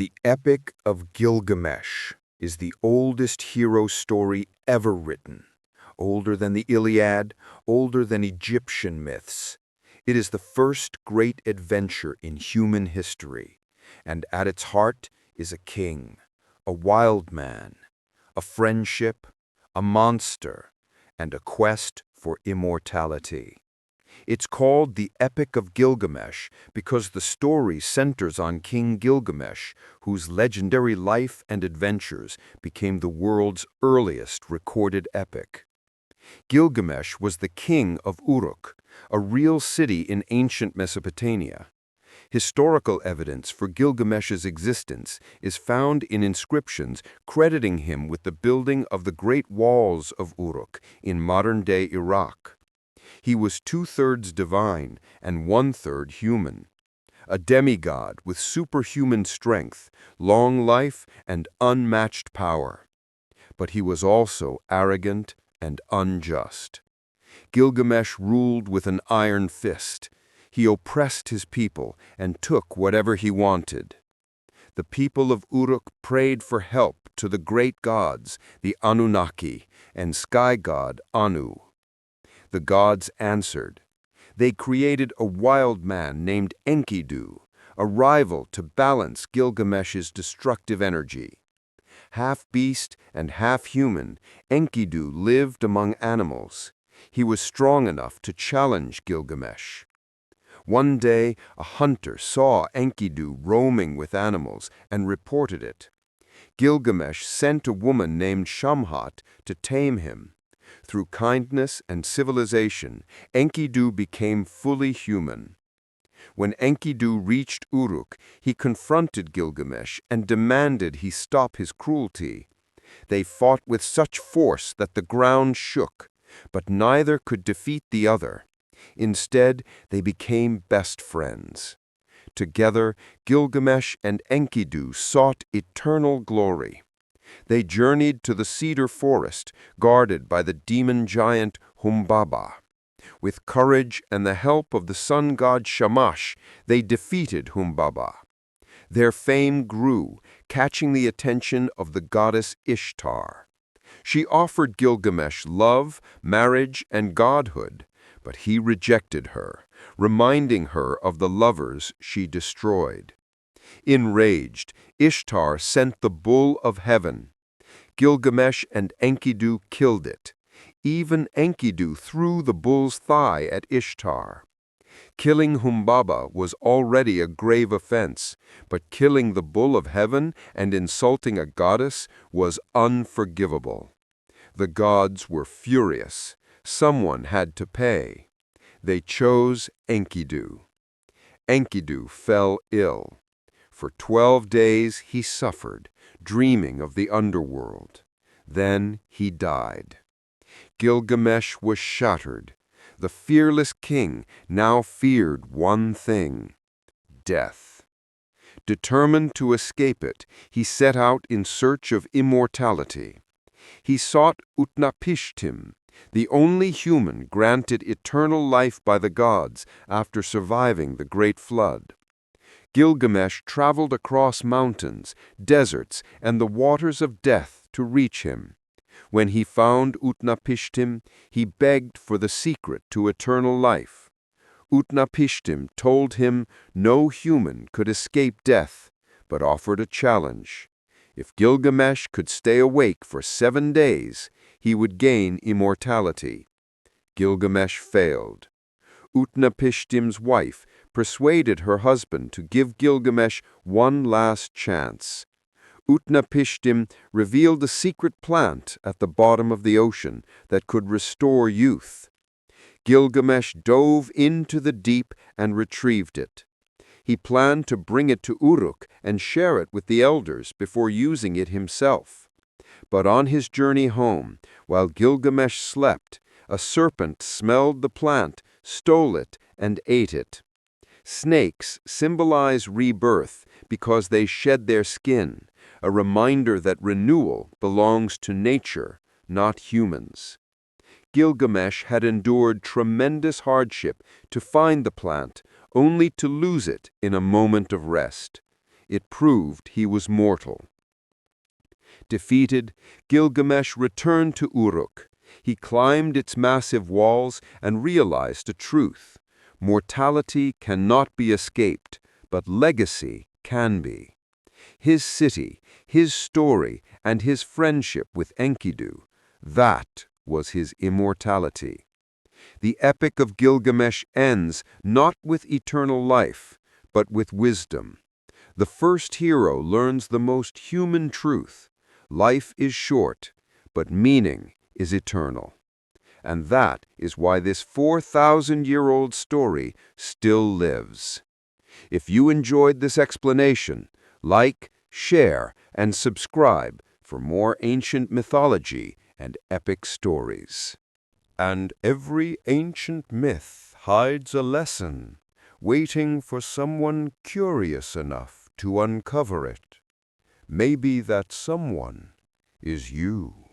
The Epic of Gilgamesh is the oldest hero story ever written, older than the Iliad, older than Egyptian myths. It is the first great adventure in human history, and at its heart is a king, a wild man, a friendship, a monster, and a quest for immortality. It's called the Epic of Gilgamesh because the story centers on King Gilgamesh, whose legendary life and adventures became the world's earliest recorded epic. Gilgamesh was the king of Uruk, a real city in ancient Mesopotamia. Historical evidence for Gilgamesh's existence is found in inscriptions crediting him with the building of the Great Walls of Uruk in modern-day Iraq. He was two-thirds divine and one-third human, a demigod with superhuman strength, long life, and unmatched power. But he was also arrogant and unjust. Gilgamesh ruled with an iron fist. He oppressed his people and took whatever he wanted. The people of Uruk prayed for help to the great gods, the Anunnaki, and sky god Anu. The gods answered. They created a wild man named Enkidu, a rival to balance Gilgamesh's destructive energy. Half beast and half human, Enkidu lived among animals. He was strong enough to challenge Gilgamesh. One day, a hunter saw Enkidu roaming with animals and reported it. Gilgamesh sent a woman named Shamhat to tame him. Through kindness and civilization, Enkidu became fully human. When Enkidu reached Uruk, he confronted Gilgamesh and demanded he stop his cruelty. They fought with such force that the ground shook, but neither could defeat the other. Instead, they became best friends. Together, Gilgamesh and Enkidu sought eternal glory. They journeyed to the cedar forest, guarded by the demon giant Humbaba. With courage and the help of the sun god Shamash, they defeated Humbaba. Their fame grew, catching the attention of the goddess Ishtar. She offered Gilgamesh love, marriage, and godhood, but he rejected her, reminding her of the lovers she destroyed. Enraged, Ishtar sent the bull of heaven. Gilgamesh and Enkidu killed it. Even Enkidu threw the bull's thigh at Ishtar. Killing Humbaba was already a grave offense, but killing the bull of heaven and insulting a goddess was unforgivable. The gods were furious. Someone had to pay. They chose Enkidu. Enkidu fell ill. For 12 days he suffered, dreaming of the underworld. Then he died. Gilgamesh was shattered. The fearless king now feared one thing: death. Determined to escape it, he set out in search of immortality. He sought Utnapishtim, the only human granted eternal life by the gods after surviving the Great Flood. Gilgamesh traveled across mountains, deserts, and the waters of death to reach him. When he found Utnapishtim, he begged for the secret to eternal life. Utnapishtim told him no human could escape death, but offered a challenge. If Gilgamesh could stay awake for 7 days, he would gain immortality. Gilgamesh failed. Utnapishtim's wife persuaded her husband to give Gilgamesh one last chance. Utnapishtim revealed a secret plant at the bottom of the ocean that could restore youth. Gilgamesh dove into the deep and retrieved it. He planned to bring it to Uruk and share it with the elders before using it himself. But on his journey home, while Gilgamesh slept, a serpent smelled the plant, stole it, and ate it. Snakes symbolize rebirth because they shed their skin, a reminder that renewal belongs to nature, not humans. Gilgamesh had endured tremendous hardship to find the plant, only to lose it in a moment of rest. it proved he was mortal. Defeated, Gilgamesh returned to Uruk. He climbed its massive walls and realized a truth. Mortality cannot be escaped, but legacy can be. His city, his story, and his friendship with Enkidu, that was his immortality. The Epic of Gilgamesh ends not with eternal life, but with wisdom. The first hero learns the most human truth. Life is short, but meaning is eternal. And that is why this 4,000-year-old story still lives. If you enjoyed this explanation, like, share, and subscribe for more ancient mythology and epic stories. And every ancient myth hides a lesson, waiting for someone curious enough to uncover it. Maybe that someone is you.